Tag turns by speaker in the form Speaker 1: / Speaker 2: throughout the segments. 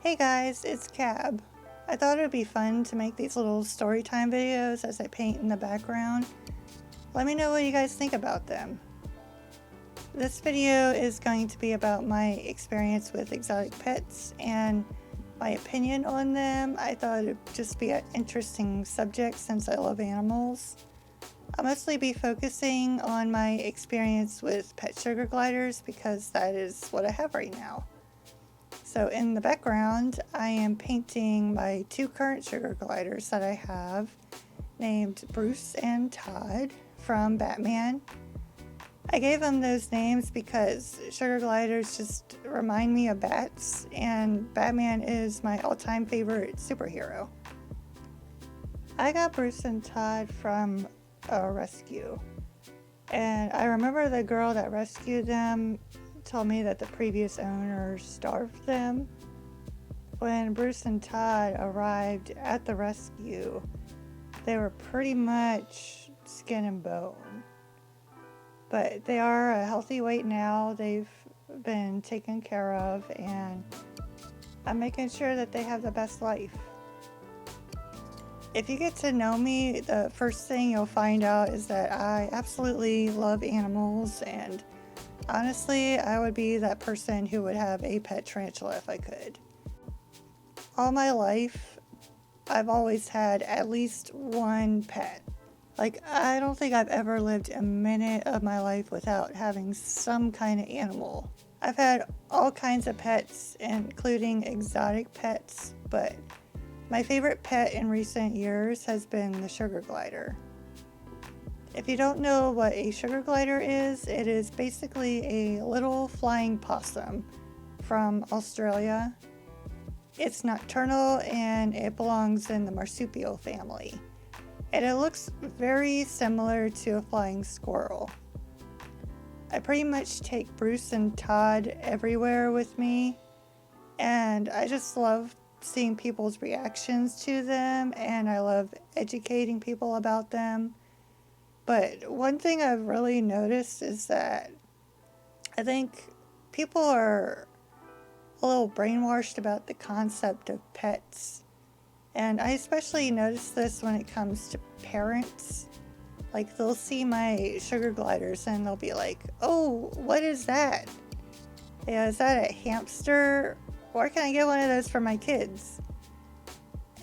Speaker 1: Hey guys, it's Cab. I thought it would be fun to make these little story time videos as I paint in the background. Let me know what you guys think about them. This video is going to be about my experience with exotic pets and my opinion on them. I thought it'd just be an interesting subject since I love animals. I'll mostly be focusing on my experience with pet sugar gliders because that is what I have right now. So in the background, I am painting my two current sugar gliders that I have, named Bruce and Todd from Batman. I gave them those names because sugar gliders just remind me of bats, and Batman is my all-time favorite superhero. I got Bruce and Todd from a rescue, and I remember the girl that rescued them told me that the previous owner starved them. When Bruce and Todd arrived at the rescue, they were pretty much skin and bone. But they are a healthy weight now. They've been taken care of, and I'm making sure that they have the best life. If you get to know me, the first thing you'll find out is that I absolutely love animals, and honestly, I would be that person who would have a pet tarantula if I could. All my life, I've always had at least one pet. I don't think I've ever lived a minute of my life without having some kind of animal. I've had all kinds of pets, including exotic pets, but my favorite pet in recent years has been the sugar glider. If you don't know what a sugar glider is, it is basically a little flying possum from Australia. It's nocturnal and it belongs in the marsupial family. And it looks very similar to a flying squirrel. I pretty much take Bruce and Todd everywhere with me, and I just love seeing people's reactions to them, and I love educating people about them. But one thing I've really noticed is that I think people are a little brainwashed about the concept of pets. And I especially notice this when it comes to parents. They'll see my sugar gliders and they'll be like, "Oh, what is that? Yeah, is that a hamster? Where can I get one of those for my kids?"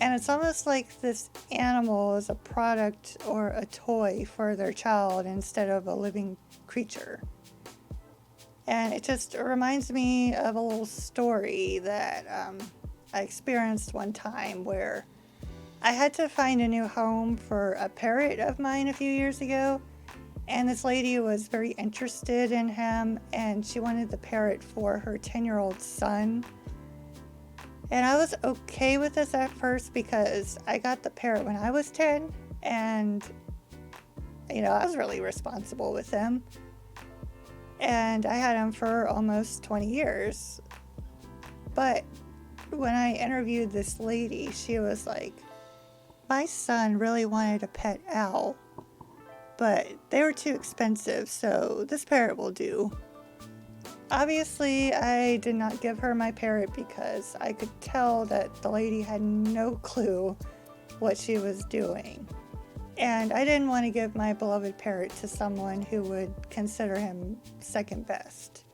Speaker 1: And it's almost like this animal is a product or a toy for their child instead of a living creature. And it just reminds me of a little story that I experienced one time where I had to find a new home for a parrot of mine a few years ago. And this lady was very interested in him, and she wanted the parrot for her 10-year-old son. And I was okay with this at first because I got the parrot when I was 10, and I was really responsible with him. And I had him for almost 20 years. But when I interviewed this lady, she was like, "My son really wanted a pet owl, but they were too expensive, so this parrot will do." Obviously, I did not give her my parrot because I could tell that the lady had no clue what she was doing. And I didn't want to give my beloved parrot to someone who would consider him second best.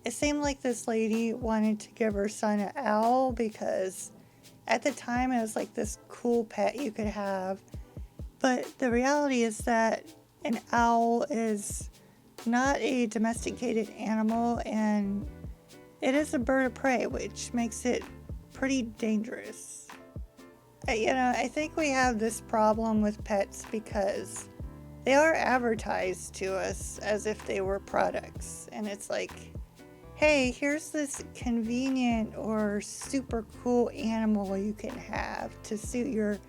Speaker 1: It seemed like this lady wanted to give her son an owl because at the time it was like this cool pet you could have. But the reality is that an owl is not a domesticated animal, and it is a bird of prey, which makes it pretty dangerous. I think we have this problem with pets because they are advertised to us as if they were products. And it's like, hey, here's this convenient or super cool animal you can have to suit your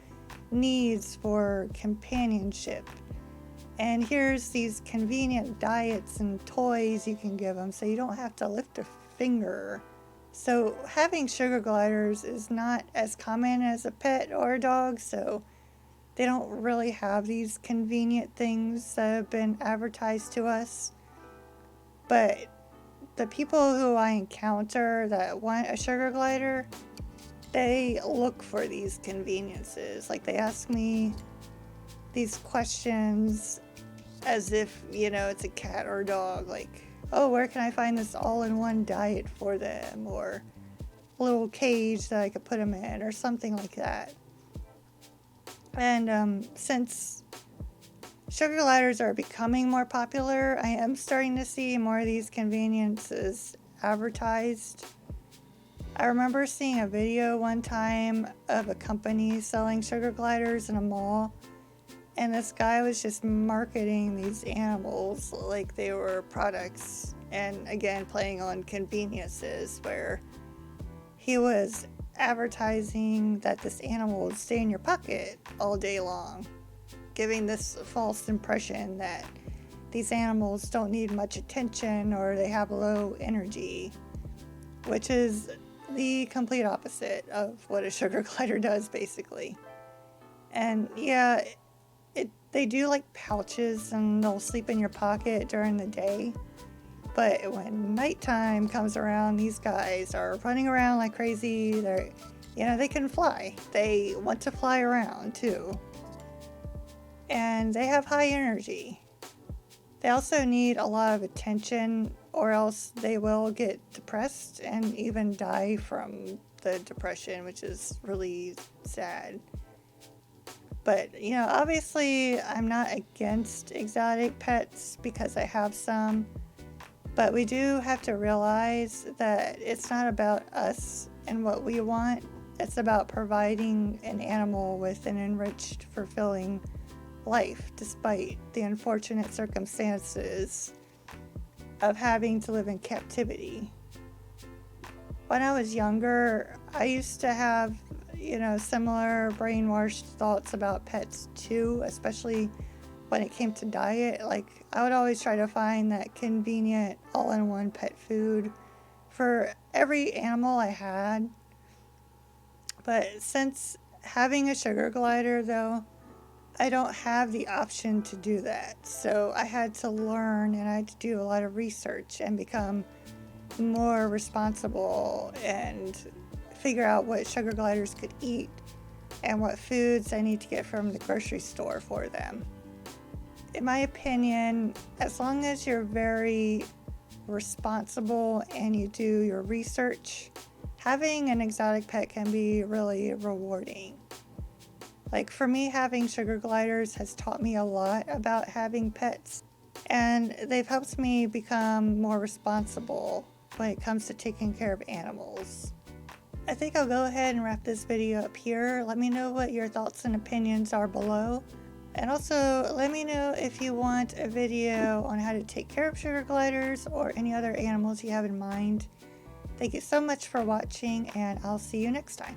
Speaker 1: needs for companionship. And here's these convenient diets and toys you can give them so you don't have to lift a finger. So having sugar gliders is not as common as a pet or a dog, so they don't really have these convenient things that have been advertised to us. But the people who I encounter that want a sugar glider, they look for these conveniences. Like, they ask me these questions as if, it's a cat or a dog. Like, oh, where can I find this all-in-one diet for them? Or a little cage that I could put them in, or something like that. And since sugar gliders are becoming more popular, I am starting to see more of these conveniences advertised. I remember seeing a video one time of a company selling sugar gliders in a mall, and this guy was just marketing these animals like they were products, and again playing on conveniences where he was advertising that this animal would stay in your pocket all day long, giving this false impression that these animals don't need much attention or they have low energy, which is the complete opposite of what a sugar glider does, basically. And yeah, they do like pouches and they'll sleep in your pocket during the day. But when nighttime comes around, these guys are running around like crazy. They can fly. They want to fly around too. And they have high energy. They also need a lot of attention, or else they will get depressed and even die from the depression, which is really sad. But, obviously I'm not against exotic pets because I have some. But we do have to realize that it's not about us and what we want. It's about providing an animal with an enriched, fulfilling life, despite the unfortunate circumstances of having to live in captivity. When I was younger, I used to have, similar brainwashed thoughts about pets too, especially when it came to diet. Like, I would always try to find that convenient all-in-one pet food for every animal I had. But since having a sugar glider, though, I don't have the option to do that. So I had to learn, and I had to do a lot of research and become more responsible and figure out what sugar gliders could eat and what foods I need to get from the grocery store for them. In my opinion, as long as you're very responsible and you do your research, having an exotic pet can be really rewarding. Like, for me, having sugar gliders has taught me a lot about having pets, and they've helped me become more responsible when it comes to taking care of animals. I think I'll go ahead and wrap this video up here. Let me know what your thoughts and opinions are below. And also, let me know if you want a video on how to take care of sugar gliders or any other animals you have in mind. Thank you so much for watching, and I'll see you next time.